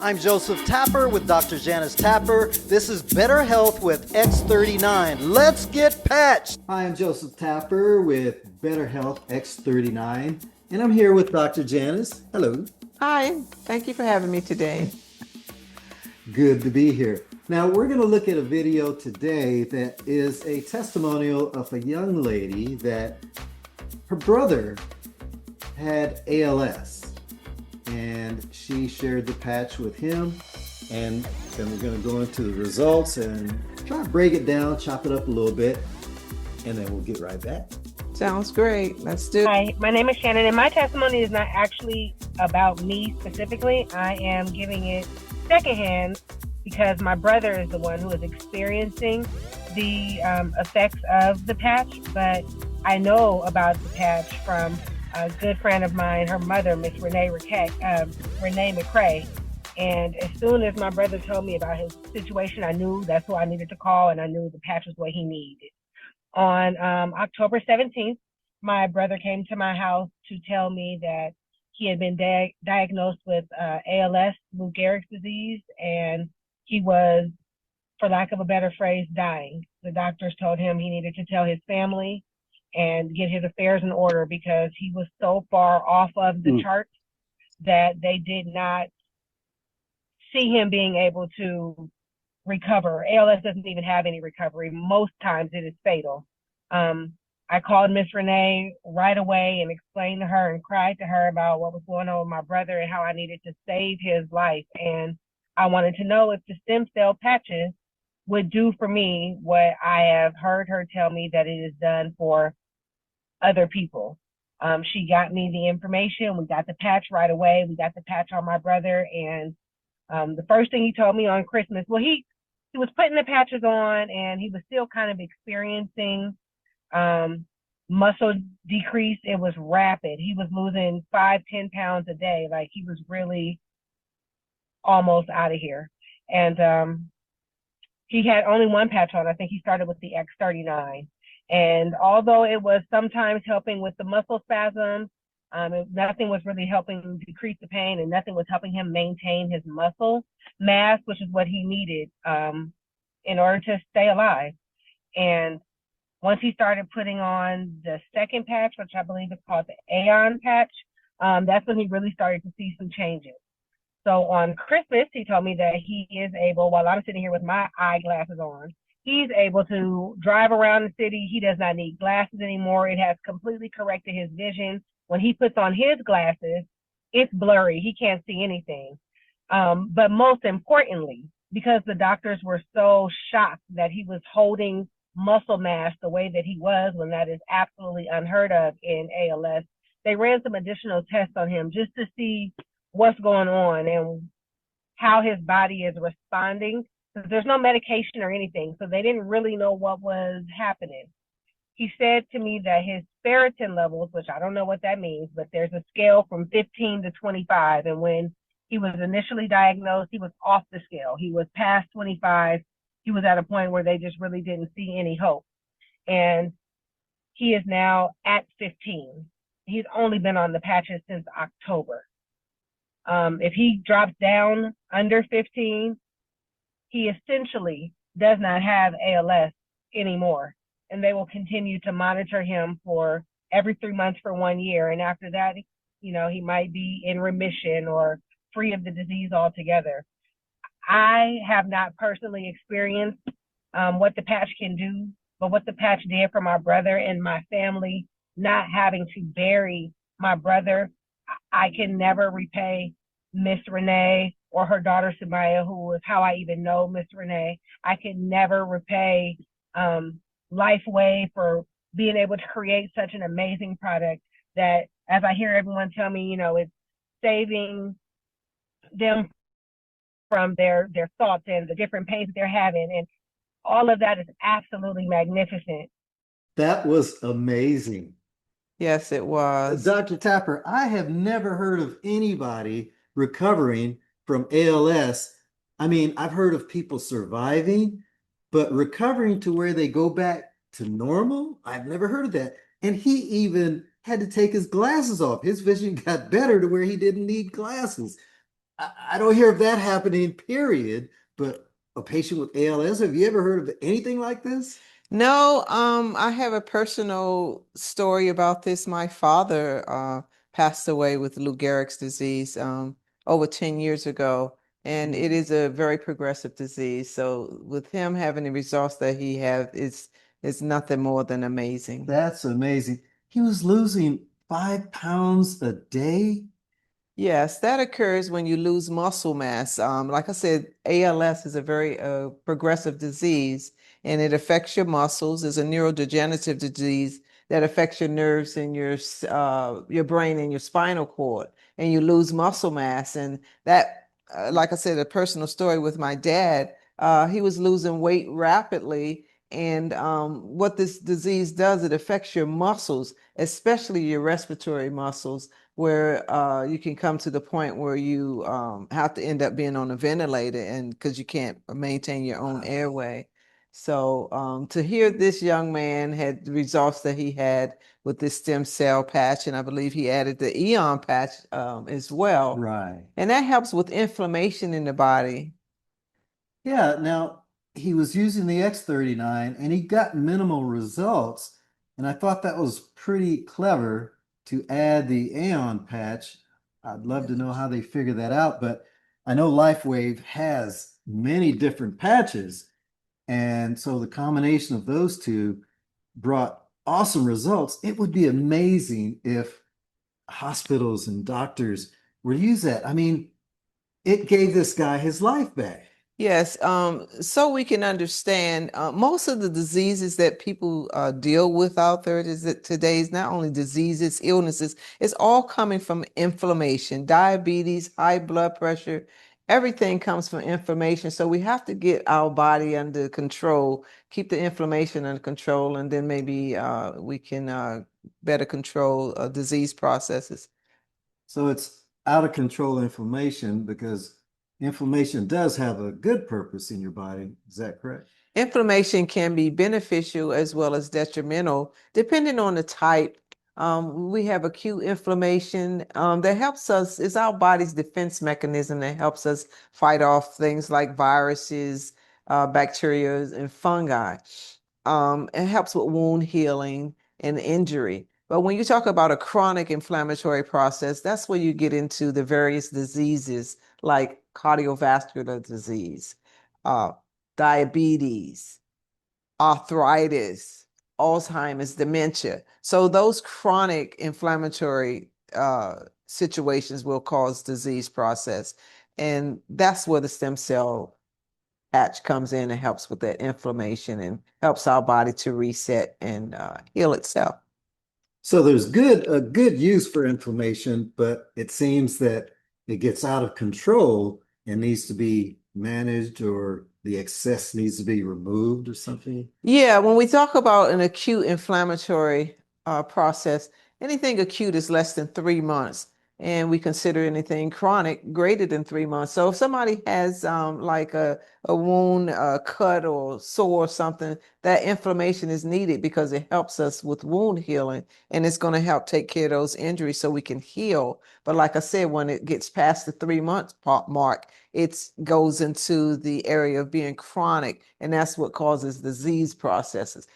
I'm Joseph Tapper with Dr. Janice Tapper. This is Better Health with X39. Let's get patched. Hi, I'm Joseph Tapper with Better Health X39, and I'm here with Dr. Janice. Hello. Hi, thank you for having me today. Good to be here. Now, we're going to look at a video today that is a testimonial of a young lady that her brother had ALS. And she shared the patch with him, and then we're going to go into the results and try to break it down, chop it up a little bit, and then we'll get right back. Sounds great. Let's do it. Hi, my name is Shannon, and my testimony is not actually about me specifically. I am giving it secondhand because my brother is the one who is experiencing the effects of the patch, but I know about the patch from a good friend of mine, her mother, Miss Renee McCrae. And as soon as my brother told me about his situation, I knew that's who I needed to call, and I knew the patch was what he needed. On October 17th, my brother came to my house to tell me that he had been diagnosed with ALS-Lou Gehrig's disease, and he was, for lack of a better phrase, dying. The doctors told him he needed to tell his family and get his affairs in order because he was so far off of the charts that they did not see him being able to recover. ALS doesn't even have any recovery. Most times it is fatal. I called Miss Renee right away and explained to her and cried to her about what was going on with my brother and how I needed to save his life. And I wanted to know if the stem cell patches would do for me what I have heard her tell me that it is done for other people. She got me the information. We got the patch right away. We got the patch on my brother. And the first thing he told me on Christmas, well, he was putting the patches on and he was still kind of experiencing muscle decrease. It was rapid. He was losing 5-10 pounds a day. Like he was really almost out of here. And he had only one patch on. I think he started with the X39. And although it was sometimes helping with the muscle spasms, nothing was really helping decrease the pain, and nothing was helping him maintain his muscle mass, which is what he needed in order to stay alive. And once he started putting on the second patch, which I believe is called the Aeon patch, that's when he really started to see some changes. So on Christmas, he told me that he is able, while I'm sitting here with my eyeglasses on, he's able to drive around the city. He does not need glasses anymore. It has completely corrected his vision. When he puts on his glasses, it's blurry. He can't see anything. But most importantly, because the doctors were so shocked that he was holding muscle mass the way that he was, when that is absolutely unheard of in ALS, they ran some additional tests on him just to see what's going on and how his body is responding. There's no medication or anything, so they didn't really know what was happening. He said to me that his ferritin levels, which I don't know what that means, but there's a scale from 15 to 25. And when he was initially diagnosed, he was off the scale. He was past 25. He was at a point where they just really didn't see any hope. And he is now at 15. He's only been on the patches since October. If he drops down under 15, he essentially does not have ALS anymore. And they will continue to monitor him for every 3 months for 1 year. And after that, he might be in remission or free of the disease altogether. I have not personally experienced what the patch can do, but what the patch did for my brother and my family, not having to bury my brother, I can never repay Miss Renee or her daughter Samaya, who is how I even know Miss Renee. I can never repay Lifeway for being able to create such an amazing product that, as I hear everyone tell me, it's saving them from their thoughts and the different pains that they're having. And all of that is absolutely magnificent. That was amazing. Yes, it was. Dr. Tapper, I have never heard of anybody recovering from ALS. I mean, I've heard of people surviving, but recovering to where they go back to normal, I've never heard of that. And he even had to take his glasses off. His vision got better to where he didn't need glasses. I don't hear of that happening, period. But a patient with ALS, have you ever heard of anything like this? No, I have a personal story about this. My father passed away with Lou Gehrig's disease over 10 years ago, and it is a very progressive disease. So with him having the results that he has is nothing more than amazing. That's amazing. He was losing 5 pounds a day. Yes, that occurs when you lose muscle mass. Like I said, ALS is a very progressive disease and it affects your muscles. It's a neurodegenerative disease that affects your nerves and your brain and your spinal cord, and you lose muscle mass. And that, like I said, a personal story with my dad. He was losing weight rapidly, and what this disease does, it affects your muscles, especially your respiratory muscles where you can come to the point where you have to end up being on a ventilator and because you can't maintain your own airway. So to hear this young man had the results that he had with this stem cell patch, and I believe he added the Aeon patch as well. Right. And that helps with inflammation in the body. Yeah. Now, he was using the X39 and he got minimal results. And I thought that was pretty clever to add the Aeon patch. I'd love to know how they figure that out, but I know LifeWave has many different patches. And so the combination of those two brought awesome results. It would be amazing if hospitals and doctors were to use that. I mean, it gave this guy his life back. Yes, so we can understand most of the diseases that people deal with out there is that today is not only diseases, illnesses, it's all coming from inflammation, diabetes, high blood pressure, everything comes from inflammation. So we have to get our body under control, keep the inflammation under control, and then maybe we can better control disease processes. So it's out of control inflammation because inflammation does have a good purpose in your body. Is that correct? Inflammation can be beneficial as well as detrimental, depending on the type. We have acute inflammation that helps us, it's our body's defense mechanism that helps us fight off things like viruses, bacteria, and fungi. It helps with wound healing and injury. But when you talk about a chronic inflammatory process, that's where you get into the various diseases like cardiovascular disease, uh, diabetes, arthritis, Alzheimer's, dementia. So those chronic inflammatory situations will cause disease process. And that's where the stem cell patch comes in and helps with that inflammation and helps our body to reset and heal itself. So there's a good use for inflammation, but it seems that it gets out of control and needs to be managed or the excess needs to be removed or something. Yeah, when we talk about an acute inflammatory process, anything acute is less than 3 months, and we consider anything chronic greater than 3 months. So if somebody has like a wound, a cut, or sore or something, that inflammation is needed because it helps us with wound healing, and it's going to help take care of those injuries so we can heal. But like I said, when it gets past the 3 month mark, it goes into the area of being chronic, and that's what causes disease processes.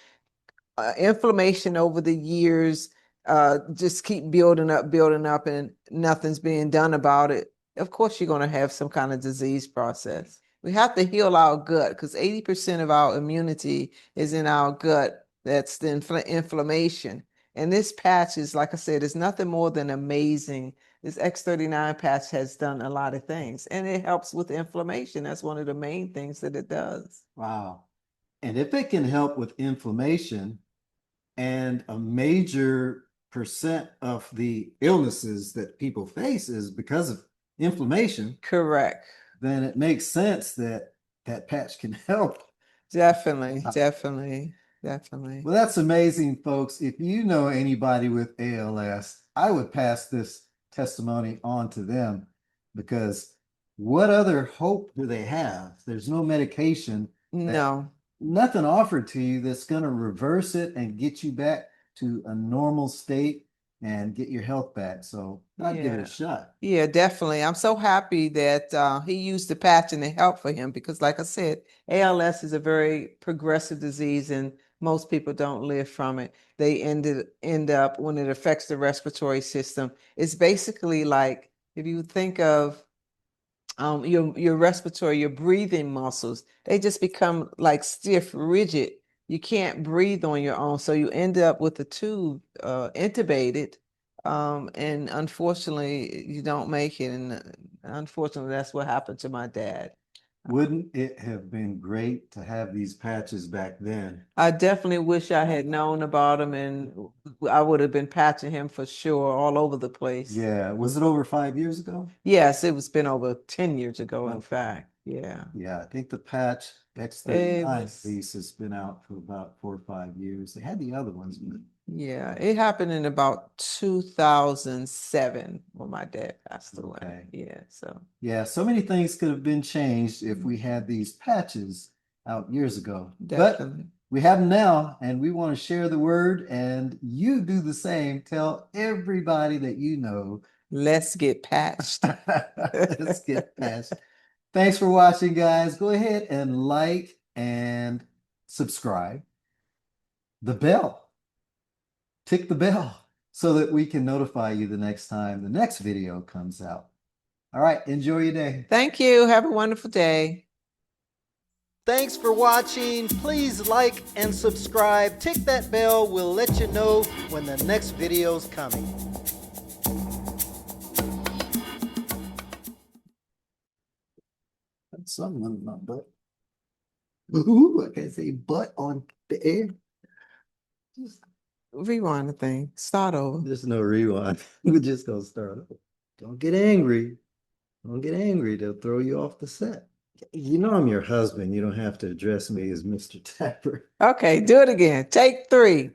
Inflammation over the years just keep building up, and nothing's being done about it. Of course, you're going to have some kind of disease process. We have to heal our gut because 80% of our immunity is in our gut. That's the inflammation. And this patch is, like I said, is nothing more than amazing. This X39 patch has done a lot of things, and it helps with inflammation. That's one of the main things that it does. Wow. And if it can help with inflammation and a major percent of the illnesses that people face is because of inflammation, Correct. then it makes sense that that patch can help. Definitely, definitely, definitely. Well, that's amazing, folks. If you know anybody with ALS, I would pass this testimony on to them because what other hope do they have? There's no medication, No, nothing offered to you that's going to reverse it and get you back to a normal state. and get your health back. So I'd give it Yeah. a shot. Yeah, definitely. I'm so happy that he used the patch and it helped for him because, like I said, ALS is a very progressive disease and most people don't live from it. They end up when it affects the respiratory system. It's basically like if you think of your respiratory, your breathing muscles, they just become like stiff, rigid. You can't breathe on your own, so you end up with the tube intubated, and unfortunately, you don't make it. And unfortunately, that's what happened to my dad. Wouldn't it have been great to have these patches back then? I definitely wish I had known about him, and I would have been patching him for sure all over the place. Yeah. Was it over 5 years ago? Yes, it was been over 10 years ago, in Okay. fact. Yeah. Yeah, I think the patch It X39 was- at least has been out for about 4 or 5 years. They had the other ones, but Yeah, it happened in about 2007 when my dad passed away. Okay. Yeah, so yeah, so many things could have been changed if we had these patches out years ago. But definitely. we have them now, and we want to share the word, and you do the same. Tell everybody that you know. Let's get patched. Let's get patched. Thanks for watching, guys. Go ahead and like and subscribe. The bell. Tick the bell so that we can notify you the next time the next video comes out. All right, enjoy your day. Thank you. Have a wonderful day. Thanks for watching. Please like and subscribe. Tick that bell. We'll let you know when the next video's coming. That's something on my butt. Ooh, I can't say butt on the air. Rewind the thing. Start over. There's no rewind. We're just gonna start over. Don't get angry. Don't get angry. They'll throw you off the set. You know I'm your husband. You don't have to address me as Mr. Tapper. Okay, do it again. Take 3.